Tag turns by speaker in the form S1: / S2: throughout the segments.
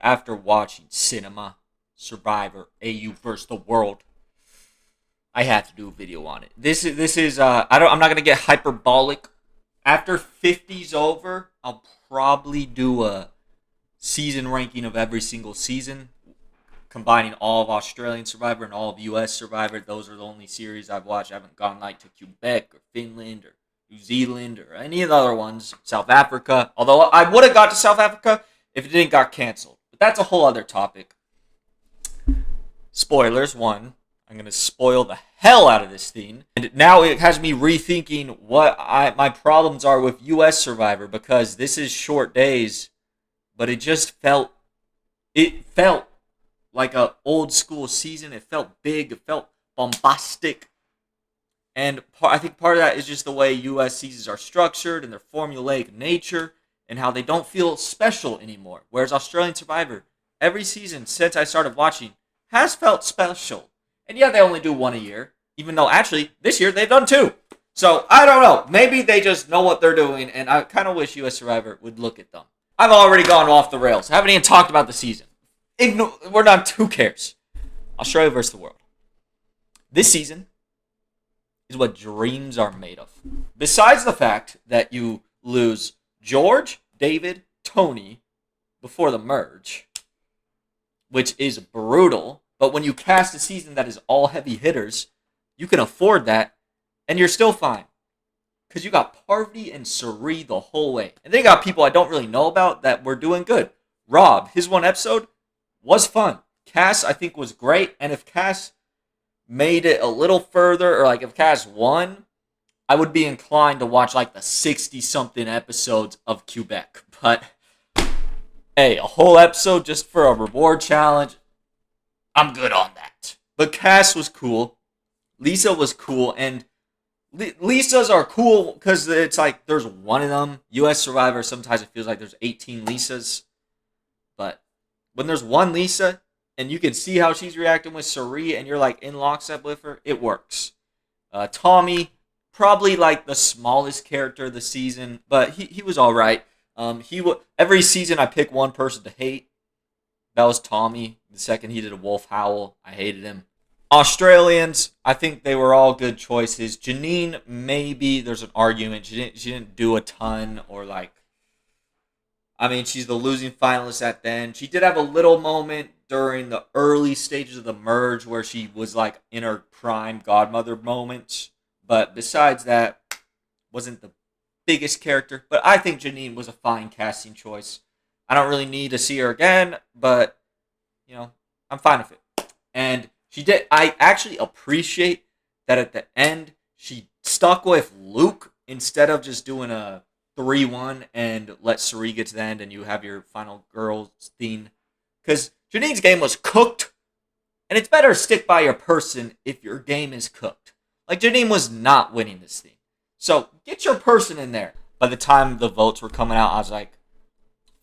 S1: after watching Cinema, Survivor, AU versus the World, I have to do a video on it. This is I'm not gonna get hyperbolic. After 50's over, I'll probably do a season ranking of every single season, combining all of Australian Survivor and all of US Survivor. Those are the only series I've watched. I haven't gone like to Quebec or Finland or New Zealand or any of the other ones. South Africa. Although I would have got to South Africa if it didn't got canceled. But that's a whole other topic. Spoilers, one. I'm going to spoil the hell out of this thing. And now it has me rethinking what my problems are with US Survivor, because this is short days, but it felt like a old school season. It felt big. It felt bombastic. And I think part of that is just the way US seasons are structured and their formulaic nature and how they don't feel special anymore. Whereas Australian Survivor, every season since I started watching, has felt special. And yeah, they only do one a year, even though actually this year they've done two. So I don't know. Maybe they just know what they're doing, and I kind of wish US Survivor would look at them. I've already gone off the rails. I haven't even talked about the season. We're not. Who cares? Australia versus the world. This season is what dreams are made of. Besides the fact that you lose George, David, Tony before the merge, which is brutal. But when you cast a season that is all heavy hitters, you can afford that, and you're still fine. Because you got Parvati and Suri the whole way. And then you got people I don't really know about that were doing good. Rob, his one episode was fun. Cass, I think, was great. And if Cass made it a little further, or like if Cass won, I would be inclined to watch like the 60-something episodes of Quebec. But, hey, a whole episode just for a reward challenge, I'm good on that. But Cass was cool. Lisa was cool. And Lisas are cool because it's like there's one of them. US Survivor, sometimes it feels like there's 18 Lisas. But when there's one Lisa and you can see how she's reacting with Suri and you're like in lockstep with her, it works. Tommy, probably like the smallest character of the season, but he was all right. Every season I pick one person to hate. That was Tommy. The second he did a wolf howl, I hated him. Australians, I think they were all good choices. Janine, maybe there's an argument. She didn't do a ton, or like, I mean, she's the losing finalist at the end. She did have a little moment during the early stages of the merge where she was like in her prime godmother moment. But besides that, wasn't the biggest character. But I think Janine was a fine casting choice. I don't really need to see her again, but, you know, I'm fine with it. And she did. I actually appreciate that at the end, she stuck with Luke instead of just doing a 3-1 and let Suri get to the end and you have your final girls theme. Because Janine's game was cooked, and it's better to stick by your person if your game is cooked. Like, Janine was not winning this thing. So, get your person in there. By the time the votes were coming out, I was like,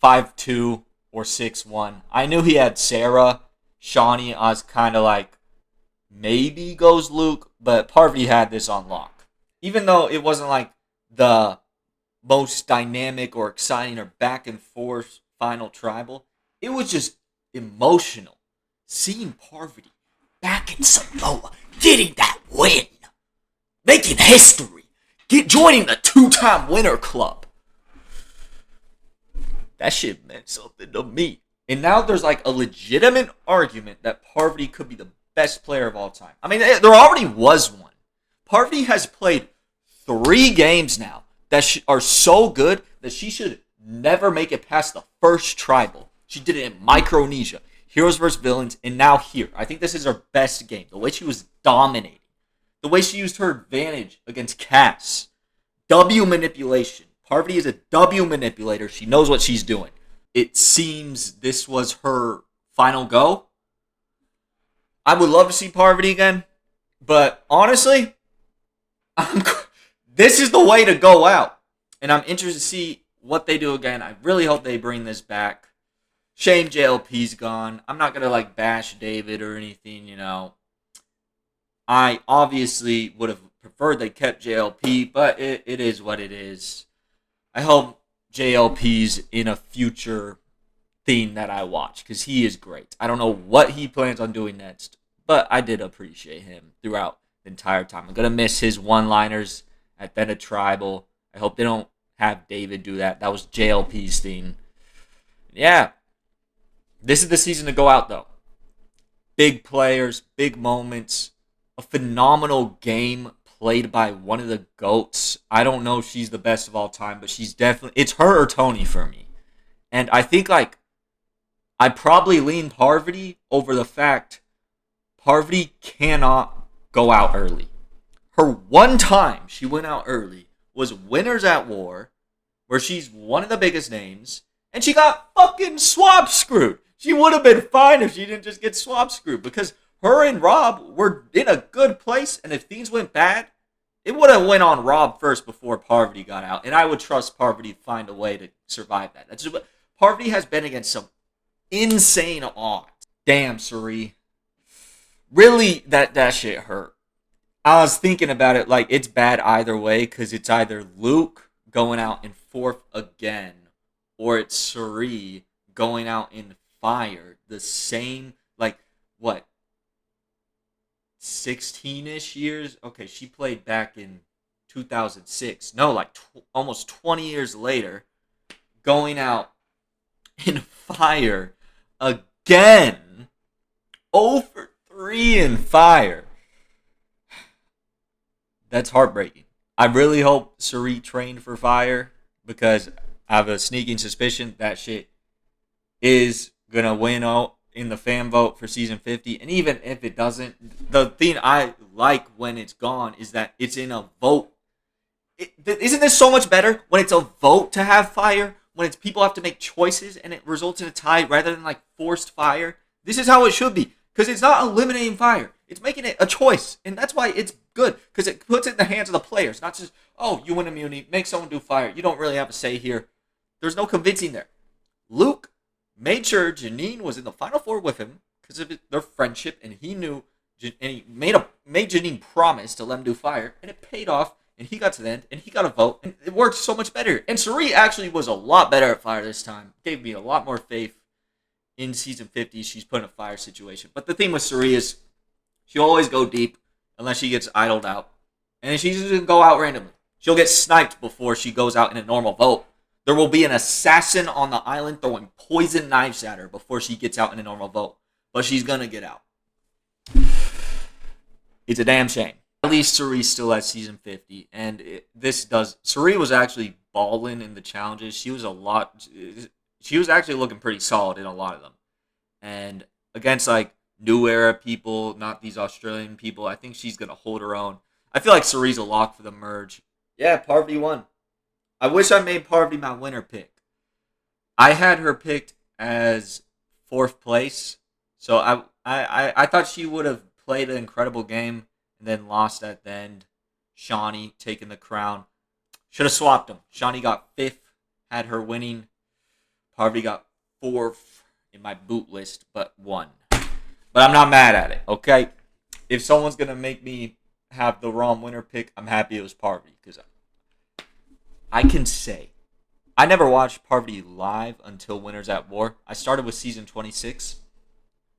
S1: 5-2 or 6-1. I knew he had Sarah. Shawnee, I was kind of like, maybe goes Luke, but Parvati had this on lock. Even though it wasn't like the most dynamic or exciting or back and forth final tribal, it was just emotional. Seeing Parvati back in Samoa, getting that win, making history, joining the 2-time winner club. That shit meant something to me. And now there's like a legitimate argument that Parvati could be the best player of all time. I mean, there already was one. Parvati has played 3 games now that are so good that she should never make it past the first tribal. She did it in Micronesia, Heroes vs. Villains, and now here. I think this is her best game. The way she was dominating. The way she used her advantage against Cass. W manipulation. Parvati is a W manipulator. She knows what she's doing. It seems this was her final go. I would love to see Parvati again, but honestly, this is the way to go out. And I'm interested to see what they do again. I really hope they bring this back. Shame JLP's gone. I'm not going to like bash David or anything, you know. I obviously would have preferred they kept JLP, but it is what it is. I hope JLP's in a future thing that I watch because he is great. I don't know what he plans on doing next, but I did appreciate him throughout the entire time. I'm gonna miss his one-liners at Then a Tribal. I hope they don't have David do that. That was JLP's thing. Yeah, this is the season to go out though. Big players, big moments, a phenomenal game played by one of the GOATs. I don't know if she's the best of all time, but she's definitely, it's her or Tony for me. And I think like I probably lean Parvati over the fact Parvati cannot go out early. Her one time she went out early was Winners at War, where she's one of the biggest names, and she got fucking swap screwed. She would have been fine if she didn't just get swap screwed because her and Rob were in a good place, and if things went bad, it would have went on Rob first before Parvati got out, and I would trust Parvati to find a way to survive that. That's just what Parvati has been against some insane odds. Damn, Suri. Really, that shit hurt. I was thinking about it like it's bad either way because it's either Luke going out in fourth again or it's Suri going out in fire. The same, like, what, 16-ish years? Okay, she played back in 2006. No, like almost 20 years later, going out in fire again. 0 for 3 in fire. That's heartbreaking. I really hope Suri trained for fire because I have a sneaking suspicion that shit is going to win out in the fan vote for season 50. And even if it doesn't, the thing I like when it's gone is that it's in a vote. Isn't this so much better when it's a vote to have fire? When it's people have to make choices and it results in a tie rather than like forced fire? This is how it should be. Because it's not eliminating fire. It's making it a choice. And that's why it's good. Because it puts it in the hands of the players. Not just, oh, you win immunity. Make someone do fire. You don't really have a say here. There's no convincing there. Luke made sure Janine was in the Final Four with him. Because of their friendship. And he knew. And he made Janine promise to let him do fire. And it paid off. And he got to the end. And he got a vote. And it worked so much better. And Suri actually was a lot better at fire this time. Gave me a lot more faith. In season 50, she's put in a fire situation. But the thing with Suri is she'll always go deep unless she gets idled out. And then she's just going to go out randomly. She'll get sniped before she goes out in a normal vote. There will be an assassin on the island throwing poison knives at her before she gets out in a normal vote. But she's going to get out. It's a damn shame. At least Suri's still at season 50. And Suri was actually balling in the challenges. She was actually looking pretty solid in a lot of them. And against like new era people, not these Australian people, I think she's going to hold her own. I feel like Suri's a lock for the merge. Yeah, Parvati won. I wish I made Parvati my winner pick. I had her picked as 4th place. So I thought she would have played an incredible game and then lost at the end. Shawnee taking the crown. Should have swapped them. Shawnee got 5th, had her winning. Parvati got 4th in my boot list, but won. But I'm not mad at it, okay? If someone's going to make me have the wrong winner pick, I'm happy it was Parvati. Because I can say, I never watched Parvati live until Winners at War. I started with season 26.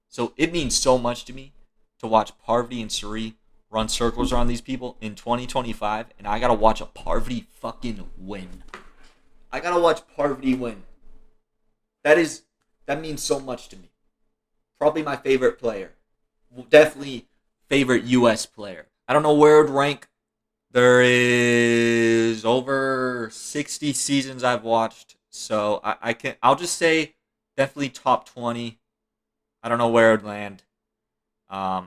S1: So it means so much to me to watch Parvati and Suri run circles around these people in 2025. And I got to watch a Parvati fucking win. I got to watch Parvati win. That means so much to me. Probably my favorite player. Definitely favorite US player. I don't know where it would rank. There is over 60 seasons I've watched. So I'll just say definitely top 20. I don't know where it would land. But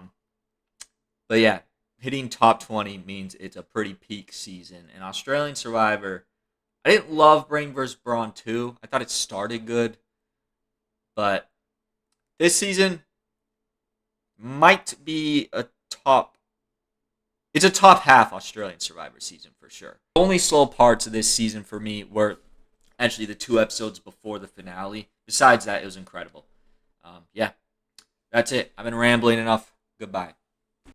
S1: yeah, hitting top 20 means it's a pretty peak season. And Australian Survivor, I didn't love Brain vs. Brawn 2. I thought it started good. But this season might be it's a top half Australian Survivor season for sure. The only slow parts of this season for me were actually the 2 episodes before the finale. Besides that, it was incredible. Yeah, that's it. I've been rambling enough. Goodbye.